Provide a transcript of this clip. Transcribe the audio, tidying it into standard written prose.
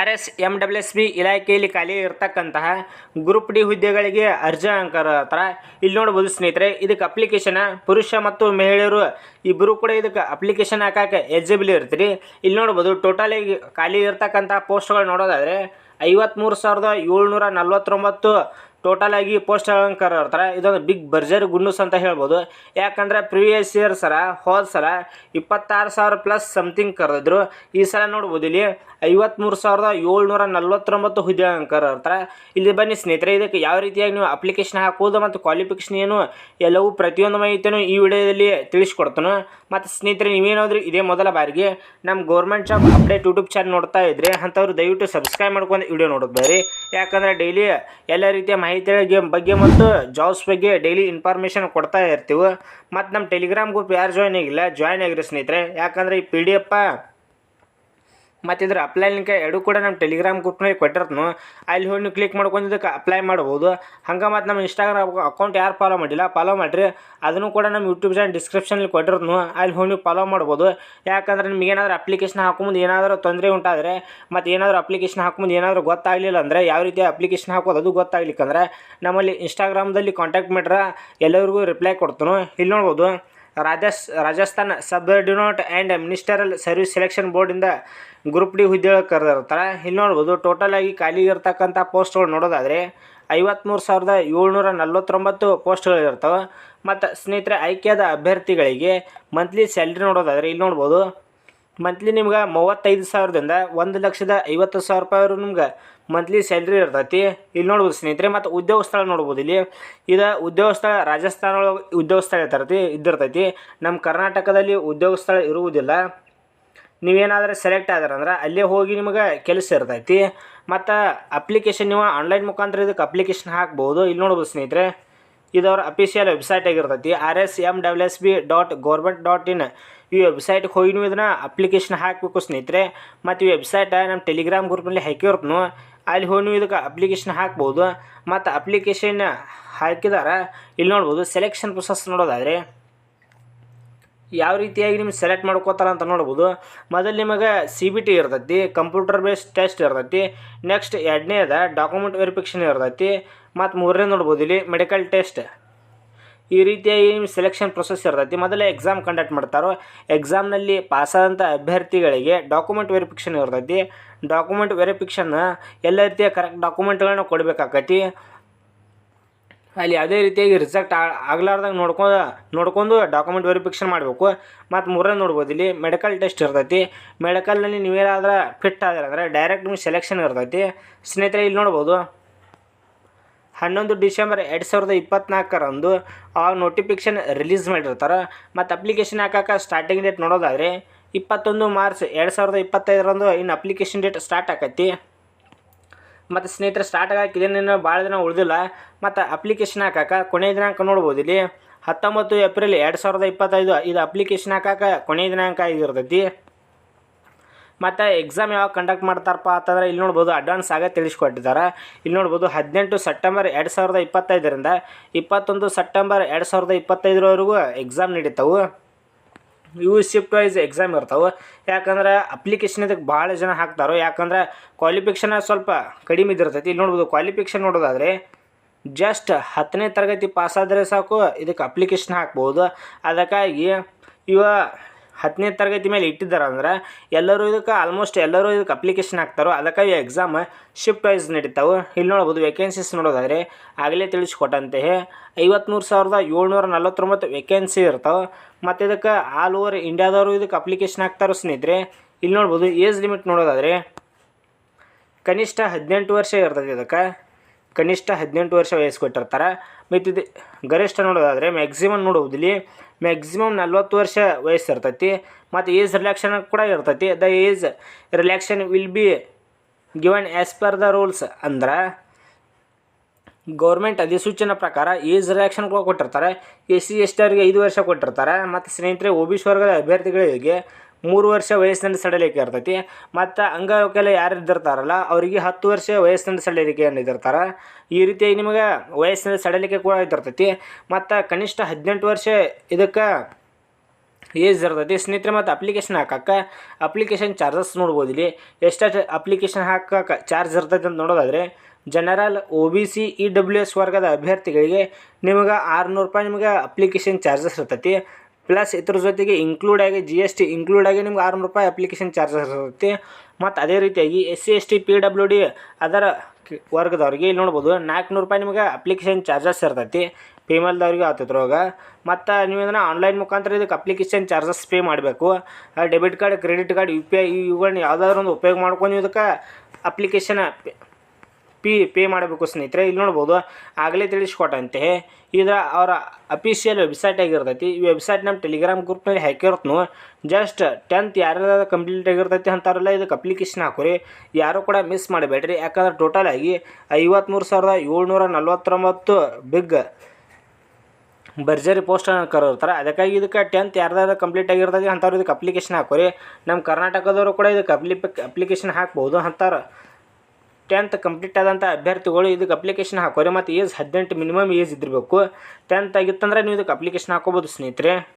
RSMWSB ಇಲಾಖೆಯಲ್ಲಿ ಖಾಲಿ ಇರತಕ್ಕಂತಹ ಗ್ರೂಪ್ ಡಿ ಹುದ್ದೆಗಳಿಗೆ ಅರ್ಜಿ ಹತ್ರ ಇಲ್ಲಿ ನೋಡ್ಬೋದು ಸ್ನೇಹಿತರೆ. ಇದಕ್ಕೆ ಅಪ್ಲಿಕೇಶನ್ ಪುರುಷ ಮತ್ತು ಮಹಿಳೆಯರು ಇಬ್ಬರು ಕೂಡ ಇದಕ್ಕೆ ಅಪ್ಲಿಕೇಶನ್ ಹಾಕಕ್ಕೆ ಎಲಿಜಿಬಲ್ ಇರ್ತೀರಿ. ಇಲ್ಲಿ ನೋಡ್ಬೋದು ಟೋಟಲ್ ಖಾಲಿ ಇರತಕ್ಕಂತಹ ಪೋಸ್ಟ್ಗಳು ನೋಡೋದಾದರೆ 53,749 ಟೋಟಲ್ ಆಗಿ ಪೋಸ್ಟ್ಗಳನ್ನು ಕರೆದಿರ್ತಾರೆ. ಇದೊಂದು ಬಿಗ್ ಬರ್ಜರಿ ಗುಡ್ನ್ಯೂಸ್ ಅಂತ ಹೇಳ್ಬೋದು. ಯಾಕಂದರೆ ಪ್ರಿವಿಯಸ್ ಇಯರ್ ಹೋದ ಸಲ 26,000 ಪ್ಲಸ್ ಸಮಥಿಂಗ್ ಕರೆದಿದ್ರು. ಈ ಸಲ ನೋಡ್ಬೋದು ಇಲ್ಲಿ 53,749 ಹುದ್ದೆಗಳನ್ನು ಕರೆದಿರ್ತಾರೆ. ಇಲ್ಲಿ ಬನ್ನಿ ಸ್ನೇಹಿತರೆ, ಇದಕ್ಕೆ ಯಾವ ರೀತಿಯಾಗಿ ನೀವು ಅಪ್ಲಿಕೇಶನ್ ಹಾಕೋದು ಮತ್ತು ಕ್ವಾಲಿಫಿಕೇಷನ್ ಏನು ಎಲ್ಲವೂ ಪ್ರತಿಯೊಂದು ಮಾಹಿತಿಯನ್ನು ಈ ವಿಡಿಯೋದಲ್ಲಿ ತಿಳಿಸ್ಕೊಡ್ತಾನೆ. ಮತ್ತು ಸ್ನೇಹಿತರೆ, ನೀವೇನಾದರೂ ಇದೇ ಮೊದಲ ಬಾರಿಗೆ ನಮ್ಮ government job update YouTube channel ನೋಡ್ತಾ ಇದ್ದರೆ ಅಂಥವ್ರು ದಯವಿಟ್ಟು ಸಬ್ಸ್ಕ್ರೈಬ್ ಮಾಡ್ಕೊಂಡು ವಿಡಿಯೋ ನೋಡೋದು ಬೇರೆ. ಯಾಕಂದರೆ ಡೈಲಿ ಎಲ್ಲ ರೀತಿಯ ಮಾಹಿತಿಗಳ ಬಗ್ಗೆ ಮತ್ತು ಜಾಬ್ಸ್ ಬಗ್ಗೆ ಡೈಲಿ ಇನ್ಫಾರ್ಮೇಷನ್ ಕೊಡ್ತಾ ಇರ್ತೀವಿ. ಮತ್ತು ನಮ್ಮ ಟೆಲಿಗ್ರಾಮ್ ಗ್ರೂಪ್ ಯಾರು ಜಾಯ್ನ್ ಆಗಿರಿ ಸ್ನೇಹಿತರೆ. ಯಾಕಂದರೆ ಈ PDF ಮತ್ತು ಇದ್ರ ಅಪ್ಲೈ ಲಿಂಕ್ ಎರಡೂ ಕೂಡ ನಮ್ಮ ಟೆಲಿಗ್ರಾಮ್ ಗ್ರೂಪ್ನಲ್ಲಿ ಕೊಟ್ಟಿರ್ತೀನಿ. ಅಲ್ಲಿ ಹೋಗಿ ನೀವು ಕ್ಲಿಕ್ ಮಾಡ್ಕೊಂಡು ಇದಕ್ಕೆ ಅಪ್ಲೈ ಮಾಡ್ಬೋದು. ಹಂಗೆ ಮತ್ತು ನಮ್ಮ ಇನ್ಸ್ಟಾಗ್ರಾಮ್ ಅಕೌಂಟ್ ಯಾರು ಫಾಲೋ ಮಾಡಿಲ್ಲ ಫಾಲೋ ಮಾಡಿರಿ. ಅದನ್ನು ಕೂಡ ನಮ್ಮ ಯೂಟ್ಯೂಬ್ ಚಾನಲ್ ಡಿಸ್ಕ್ರಿಪ್ಷನಲ್ಲಿ ಕೊಟ್ಟಿರ್ತೀನಿ. ಅಲ್ಲಿ ಹೋಗಿ ನೀವು ಫಾಲೋ ಮಾಡ್ಬೋದು. ಯಾಕಂದರೆ ನಿಮ್ಗೆ ಏನಾದರೂ ಅಪ್ಲಿಕೇಶನ್ ಹಾಕೊಂಬಂದು ಏನಾದರೂ ತೊಂದರೆ ಉಂಟಾದರೆ ಮತ್ತು ಏನಾದರೂ ಅಪ್ಲಿಕೇಶನ್ ಹಾಕೊಂಬಂದು ಏನಾದರೂ ಗೊತ್ತಾಗಲಿಲ್ಲ ಅಂದರೆ ಯಾವ ರೀತಿ ಅಪ್ಲಿಕೇಶನ್ ಹಾಕೋದು ಅದು ಗೊತ್ತಾಗ್ಲಿಕ್ಕಂದ್ರೆ ನಮ್ಮಲ್ಲಿ ಇನ್ಸ್ಟಾಗ್ರಾಮ್ದಲ್ಲಿ ಕಾಂಟ್ಯಾಕ್ಟ್ ಮಾಡ್ರೆ ಎಲ್ಲರಿಗೂ ರಿಪ್ಲೈ ಕೊಡ್ತೀನಿ. ಇಲ್ಲಿ ನೋಡ್ಬೋದು Rajasthan subordinate and ministerial service selection ಬೋರ್ಡಿಂದ ಗ್ರೂಪ್ ಡಿ ಹುದ್ದೆಗಳು ಕರೆದಿರ್ತಾರೆ. ಇಲ್ಲಿ ನೋಡ್ಬೋದು ಟೋಟಲ್ ಆಗಿ ಖಾಲಿ ಇರ್ತಕ್ಕಂಥ ಪೋಸ್ಟ್ಗಳು ನೋಡೋದಾದರೆ 53,749 ಪೋಸ್ಟ್ಗಳಿರ್ತವೆ. ಮತ್ತು ಸ್ನೇಹಿತರೆ, ಆಯ್ಕೆಯಾದ ಅಭ್ಯರ್ಥಿಗಳಿಗೆ ಮಂತ್ಲಿ ಸ್ಯಾಲ್ರಿ ನೋಡೋದಾದರೆ ಇಲ್ಲಿ ನೋಡ್ಬೋದು ಮಂತ್ಲಿ ನಿಮ್ಗೆ 35,000ದಿಂದ 1,50,000 ರೂಪಾಯಿವರೆಗೂ ನಿಮ್ಗೆ ಮಂತ್ಲಿ ಸ್ಯಾಲ್ರಿ ಇರ್ತೈತಿ. ಇಲ್ಲಿ ನೋಡ್ಬೋದು ಸ್ನೇಹಿತರೆ. ಮತ್ತು ಉದ್ಯೋಗ ಸ್ಥಳ ನೋಡ್ಬೋದು. ಇಲ್ಲಿ ಇದು ಉದ್ಯೋಗ ಸ್ಥಳ ರಾಜಸ್ಥಾನ ಒಳಗೆ ಉದ್ಯೋಗ ಸ್ಥಳ ಇದ್ದಿರ್ತೈತಿ. ನಮ್ಮ ಕರ್ನಾಟಕದಲ್ಲಿ ಉದ್ಯೋಗ ಸ್ಥಳ ಇರುವುದಿಲ್ಲ. ನೀವೇನಾದರೂ ಸೆಲೆಕ್ಟ್ ಆದ್ರೆ ಅಲ್ಲೇ ಹೋಗಿ ನಿಮಗೆ ಕೆಲಸ ಇರ್ತೈತಿ. ಮತ್ತು ಅಪ್ಲಿಕೇಶನ್ ನೀವು ಆನ್ಲೈನ್ ಮುಖಾಂತರ ಇದಕ್ಕೆ ಅಪ್ಲಿಕೇಶನ್ ಹಾಕ್ಬೋದು. ಇಲ್ಲಿ ನೋಡ್ಬೋದು ಸ್ನೇಹಿತರೆ, ಇದವ್ರ ಅಫಿಷಿಯಲ್ ವೆಬ್ಸೈಟ್ ಆಗಿರ್ತೈತಿ RSMWSB.government.in. ಈ ವೆಬ್ಸೈಟ್ಗೆ ಹೋಗಿ ನೀವು ಇದನ್ನು ಅಪ್ಲಿಕೇಶನ್ ಹಾಕಬೇಕು ಸ್ನೇಹಿತರೆ. ಮತ್ತು ಈ ವೆಬ್ಸೈಟ್ ನಮ್ಮ ಟೆಲಿಗ್ರಾಮ್ ಗ್ರೂಪ್ನಲ್ಲಿ ಹಾಕಿರ್ತೀನಿ. ಅಲ್ಲಿ ಹೋಗಿ ನೀವು ಇದಕ್ಕೆ ಅಪ್ಲಿಕೇಶನ್ ಹಾಕ್ಬೋದು. ಮತ್ತು ಅಪ್ಲಿಕೇಶನ್ ಹಾಕಿದಾರೆ ಇಲ್ಲಿ ನೋಡ್ಬೋದು ಸೆಲೆಕ್ಷನ್ ಪ್ರೊಸೆಸ್ ನೋಡೋದಾದರೆ ಯಾವ ರೀತಿಯಾಗಿ ನಿಮ್ಗೆ ಸೆಲೆಕ್ಟ್ ಮಾಡ್ಕೋತಾರೆ ಅಂತ ನೋಡ್ಬೋದು. ಮೊದಲು ನಿಮಗೆ CBT ಇರ್ತೈತಿ, ಕಂಪ್ಯೂಟರ್ ಬೇಸ್ಡ್ ಟೆಸ್ಟ್ ಇರ್ತೈತಿ. ನೆಕ್ಸ್ಟ್ ಎರಡನೇದ ಡಾಕ್ಯುಮೆಂಟ್ ವೆರಿಫಿಕೇಷನ್ ಇರ್ತೈತಿ. ಮತ್ತು ಮೂರನೇ ನೋಡ್ಬೋದು ಇಲ್ಲಿ ಮೆಡಿಕಲ್ ಟೆಸ್ಟ್. ಈ ರೀತಿಯಾಗಿ ನಿಮ್ಮ ಸೆಲೆಕ್ಷನ್ ಪ್ರೊಸೆಸ್ ಇರ್ತೈತಿ. ಮೊದಲೇ ಎಕ್ಸಾಮ್ ಕಂಡಕ್ಟ್ ಮಾಡ್ತಾರೋ. ಎಕ್ಸಾಮ್ನಲ್ಲಿ ಪಾಸಾದಂಥ ಅಭ್ಯರ್ಥಿಗಳಿಗೆ ಡಾಕ್ಯುಮೆಂಟ್ ವೆರಿಫಿಕೇಷನ್ ಇರ್ತೈತಿ. ಡಾಕ್ಯುಮೆಂಟ್ ವೆರಿಫಿಕೇಷನ್ ಎಲ್ಲ ರೀತಿಯ ಕರೆಕ್ಟ್ ಡಾಕ್ಯುಮೆಂಟ್ಗಳನ್ನ ಕೊಡಬೇಕಾಗತಿ. ಅಲ್ಲಿ ಯಾವುದೇ ರೀತಿಯಾಗಿ ರಿಜೆಕ್ಟ್ ಆಗ್ಲಾರ್ದಂಗೆ ನೋಡ್ಕೊಂಡು ಡಾಕ್ಯುಮೆಂಟ್ ವೆರಿಫಿಕೇಷನ್ ಮಾಡಬೇಕು. ಮತ್ತು ಮೂರನೇ ನೋಡ್ಬೋದು ಇಲ್ಲಿ ಮೆಡಿಕಲ್ ಟೆಸ್ಟ್ ಇರ್ತೈತಿ. ಮೆಡಿಕಲ್ನಲ್ಲಿ ನೀವೇನಾದ್ರೆ ಫಿಟ್ ಆದರೆ ಅಂದರೆ ಡೈರೆಕ್ಟ್ ನಿಮ್ಗೆ ಸೆಲೆಕ್ಷನ್ ಇರ್ತೈತಿ. ಸ್ನೇಹಿತರೆ, ಇಲ್ಲಿ ನೋಡ್ಬೋದು 11 ಡಿಸೆಂಬರ್ 2024 ಆವಾಗ ನೋಟಿಫಿಕೇಷನ್ ರಿಲೀಸ್ ಮಾಡಿರ್ತಾರೆ. ಮತ್ತು ಅಪ್ಲಿಕೇಶನ್ ಹಾಕಕ್ಕೆ ಸ್ಟಾರ್ಟಿಂಗ್ ಡೇಟ್ ನೋಡೋದಾದರೆ 21 ಮಾರ್ಚ್ 2025 ಇನ್ನು ಅಪ್ಲಿಕೇಶನ್ ಡೇಟ್ ಸ್ಟಾರ್ಟ್ ಆಕೈತಿ. ಮತ್ತು ಸ್ನೇಹಿತರೆ, ಸ್ಟಾರ್ಟ್ ಆಗಕ್ಕೆ ಇದೇನೇನು ಭಾಳ ದಿನ ಉಳಿದಿಲ್ಲ. ಮತ್ತು ಅಪ್ಲಿಕೇಶನ್ ಹಾಕಕ್ಕೆ ಕೊನೆಯ ದಿನಾಂಕ ನೋಡ್ಬೋದು ಇಲ್ಲಿ 19 ಏಪ್ರಿಲ್ 2025 ಇದು ಅಪ್ಲಿಕೇಶನ್ ಹಾಕಕ್ಕೆ ಕೊನೆಯ ದಿನಾಂಕ ಆಗಿರ್ತೈತಿ. ಮತ್ತು ಎಕ್ಸಾಮ್ ಯಾವಾಗ ಕಂಡಕ್ಟ್ ಮಾಡ್ತಾರಪ್ಪ ಅಂತಂದರೆ ಇಲ್ಲಿ ನೋಡ್ಬೋದು ಅಡ್ವಾನ್ಸ್ ಆಗ ತಿಳಿಸ್ಕೊಟ್ಟಿದ್ದಾರೆ. ಇಲ್ಲಿ ನೋಡ್ಬೋದು 18 ಸೆಪ್ಟೆಂಬರ್ 2025ರಿಂದ 21 ಸೆಪ್ಟೆಂಬರ್ 2025 ಎಕ್ಸಾಮ್ ನಡೀತಾವೆ. ಇವು ಶಿಫ್ಟ್ ವೈಸ್ ಎಕ್ಸಾಮ್ ಇರ್ತಾವೆ. ಯಾಕಂದ್ರೆ ಅಪ್ಲಿಕೇಶನ್ ಇದಕ್ಕೆ ಭಾಳ ಜನ ಹಾಕ್ತಾರೆ. ಯಾಕಂದ್ರೆ ಕ್ವಾಲಿಫಿಕೇಷನ್ ಸ್ವಲ್ಪ ಕಡಿಮೆ ಇದಿರ್ತೈತಿ. ಇಲ್ಲಿ ನೋಡ್ಬೋದು ಕ್ವಾಲಿಫಿಕೇಷನ್ ನೋಡೋದಾದರೆ ಜಸ್ಟ್ 10ನೇ ತರಗತಿ ಪಾಸಾದರೆ ಸಾಕು ಇದಕ್ಕೆ ಅಪ್ಲಿಕೇಶನ್ ಹಾಕ್ಬೋದು. ಅದಕ್ಕಾಗಿ 10ನೇ ತರಗತಿ ಮೇಲೆ ಇಟ್ಟಿದ್ದಾರೆ ಅಂದ್ರೆ ಆಲ್ಮೋಸ್ಟ್ ಎಲ್ಲರೂ ಇದಕ್ಕೆ ಅಪ್ಲಿಕೇಶನ್ ಹಾಕ್ತಾರೋ. ಅದಕ್ಕಾಗಿ ಎಕ್ಸಾಮ್ ಶಿಫ್ಟ್ ವೈಸ್ ನಡೀತಾವೆ. ಇಲ್ಲಿ ನೋಡ್ಬೋದು ವೇಕೆನ್ಸೀಸ್ ನೋಡೋದಾದರೆ ಆಗಲೇ ತಿಳಿಸ್ಕೊಟ್ಟಂತೆ 53,749 ವೇಕೆನ್ಸಿ ಇರ್ತಾವೆ. ಮತ್ತು ಇದಕ್ಕೆ ಆಲ್ ಓವರ್ ಇಂಡಿಯಾದವರು ಇದಕ್ಕೆ ಅಪ್ಲಿಕೇಶನ್ ಹಾಕ್ತಾರೋ ಸ್ನೇಹಿತರೆ. ಇಲ್ಲಿ ನೋಡ್ಬೋದು ಏಜ್ ಲಿಮಿಟ್ ನೋಡೋದಾದರೆ ಕನಿಷ್ಠ 18 ವರ್ಷ ಇರ್ತದೆ. ಇದಕ್ಕೆ ಕನಿಷ್ಠ 18 ವರ್ಷ ವಯಸ್ಸು ಕೊಟ್ಟಿರ್ತಾರೆ. ಮತ್ತು ಇದು ಗರಿಷ್ಠ ನೋಡೋದಾದರೆ ಮ್ಯಾಕ್ಸಿಮಮ್ ನೋಡ್ಬೋದು ಇಲ್ಲಿ ಮ್ಯಾಕ್ಸಿಮಮ್ 40 ವರ್ಷ ವಯಸ್ಸು ಇರ್ತೈತಿ. ಮತ್ತು ಏಜ್ ರಿಲ್ಯಾಕ್ಷನ್ ಕೂಡ ಇರ್ತೈತಿ. The age relaxation will be given as per the rules. ಅಂದ್ರೆ ಗೌರ್ಮೆಂಟ್ ಅಧಿಸೂಚನೆ ಪ್ರಕಾರ ಏಜ್ ರಿಲ್ಯಾಕ್ಷನ್ ಕೂಡ ಕೊಟ್ಟಿರ್ತಾರೆ. SC ST ಅವರಿಗೆ 5 ವರ್ಷ ಕೊಟ್ಟಿರ್ತಾರೆ. ಮತ್ತು ಸ್ನೇಹಿತರೆ, OBC ವರ್ಗದ ಅಭ್ಯರ್ಥಿಗಳಿಗೆ 3 ವರ್ಷ ವಯಸ್ಸಿನ ಸಡಿಲಿಕೆ ಇರ್ತೈತಿ. ಮತ್ತು ಅಂಗವಿಕಲ ಯಾರು ಇದ್ದಿರ್ತಾರಲ್ಲ ಅವರಿಗೆ 10 ವರ್ಷ ವಯಸ್ಸಿನ ಸಡಿಲಿಕೆಯನ್ನು ಇದ್ದಿರ್ತಾರೆ. ಈ ರೀತಿಯಾಗಿ ನಿಮಗೆ ವಯಸ್ಸಿನ ಸಡಿಲಿಕೆ ಕೂಡ ಇದ್ದಿರ್ತೈತಿ. ಮತ್ತು ಕನಿಷ್ಠ 18 ವರ್ಷ ಇದಕ್ಕೆ ಏಜ್ ಇರ್ತೈತಿ ಸ್ನೇಹಿತರೆ. ಮತ್ತು ಅಪ್ಲಿಕೇಶನ್ ಹಾಕಕ್ಕೆ ಅಪ್ಲಿಕೇಶನ್ ಚಾರ್ಜಸ್ ನೋಡ್ಬೋದು. ಇಲ್ಲಿ ಎಷ್ಟೆಷ್ಟು ಅಪ್ಲಿಕೇಶನ್ ಹಾಕಕ್ಕೆ ಚಾರ್ಜ್ ಇರ್ತೈತೆ ಅಂತ ನೋಡೋದಾದರೆ, ಜನರಲ್ OBC EWS ವರ್ಗದ ಅಭ್ಯರ್ಥಿಗಳಿಗೆ ನಿಮಗೆ 600 ರೂಪಾಯಿ ನಿಮಗೆ ಅಪ್ಲಿಕೇಶನ್ ಚಾರ್ಜಸ್ ಇರ್ತೈತಿ. ಪ್ಲಸ್ ಇದ್ರ ಜೊತೆಗೆ ಇನ್ಕ್ಲೂಡ್ ಆಗಿ GST ಇನ್ಕ್ಲೂಡ್ ಆಗಿ ನಿಮ್ಗೆ 600 ರೂಪಾಯಿ ಅಪ್ಲಿಕೇಶನ್ ಚಾರ್ಜಸ್ ಇರುತ್ತೆ. ಮತ್ತು ಅದೇ ರೀತಿಯಾಗಿ SC ST PWD ಅದರ ವರ್ಗದವ್ರಿಗೆ ಇಲ್ಲಿ ನೋಡ್ಬೋದು 400 ರೂಪಾಯಿ ನಿಮಗೆ ಅಪ್ಲಿಕೇಶನ್ ಚಾರ್ಜಸ್ ಇರ್ತೈತಿ. ಫೀಮೇಲ್ದವ್ರಿಗೆ ಆಗ್ತೈತ್ರೊಳಗೆ. ಮತ್ತು ನೀವು ಇದನ್ನು ಆನ್ಲೈನ್ ಮುಖಾಂತರ ಇದಕ್ಕೆ ಅಪ್ಲಿಕೇಶನ್ ಚಾರ್ಜಸ್ ಪೇ ಮಾಡಬೇಕು. Debit card, credit card, UPI ಇವುಗಳನ್ನ ಯಾವುದಾದ್ರೂ ಒಂದು ಉಪಯೋಗ ಮಾಡ್ಕೊಂಡು ಇದಕ್ಕೆ ಅಪ್ಲಿಕೇಶನ್ ಪೇ ಮಾಡಬೇಕು ಸ್ನೇಹಿತರೆ. ಇಲ್ಲಿ ನೋಡ್ಬೋದು ಆಗಲೇ ತಿಳಿಸ್ಕೊಟ್ಟಂತೆ ಇದು ಅವರ ಅಫಿಷಿಯಲ್ ವೆಬ್ಸೈಟ್ ಆಗಿರ್ತೈತಿ. ಈ ವೆಬ್ಸೈಟ್ ನಮ್ಮ ಟೆಲಿಗ್ರಾಮ್ ಗ್ರೂಪ್ನಲ್ಲಿ ಹಾಕಿರ್ತನು. ಜಸ್ಟ್ 10th ಯಾರ್ಯಾರು ಕಂಪ್ಲೀಟ್ ಆಗಿರ್ತೈತಿ ಅಂತಾರಲ್ಲ ಇದಕ್ಕೆ ಅಪ್ಲಿಕೇಶನ್ ಹಾಕೋರಿ. ಯಾರೂ ಕೂಡ ಮಿಸ್ ಮಾಡಬೇಡ್ರಿ. ಯಾಕಂದ್ರೆ ಟೋಟಲ್ ಆಗಿ 53,749 ಬಿಗ್ ಭರ್ಜರಿ ಪೋಸ್ಟನ್ನು ಕರೆದಿರ್ತಾರೆ. ಅದಕ್ಕಾಗಿ ಇದಕ್ಕೆ 10th ಯಾರ್ದಾರು ಕಂಪ್ಲೀಟ್ ಆಗಿರ್ತೈತಿ ಅಂಥವ್ರು ಇದಕ್ಕೆ ಅಪ್ಲಿಕೇಶನ್ ಹಾಕೋರಿ. ನಮ್ಮ ಕರ್ನಾಟಕದವರು ಕೂಡ ಇದಕ್ಕೆ ಅಪ್ಲಿಕೇಶನ್ ಹಾಕ್ಬೋದು. ಅಂತಾರೆ 10th ಕಂಪ್ಲೀಟ್ ಆದಂಥ ಅಭ್ಯರ್ಥಿಗಳು ಇದಕ್ಕೆ ಅಪ್ಲಿಕೇಶನ್ ಹಾಕೋರಿ. ಮತ್ತು ಏಜ್ 18 ಮಿನಿಮಮ್ ಏಜ್ ಇದ್ದಿರಬೇಕು. 10th ಆಗಿತ್ತಂದ್ರೆ ನೀವು ಇದಕ್ಕೆ ಅಪ್ಲಿಕೇಶನ್ ಹಾಕೋಬೋದು ಸ್ನೇಹಿತರೆ.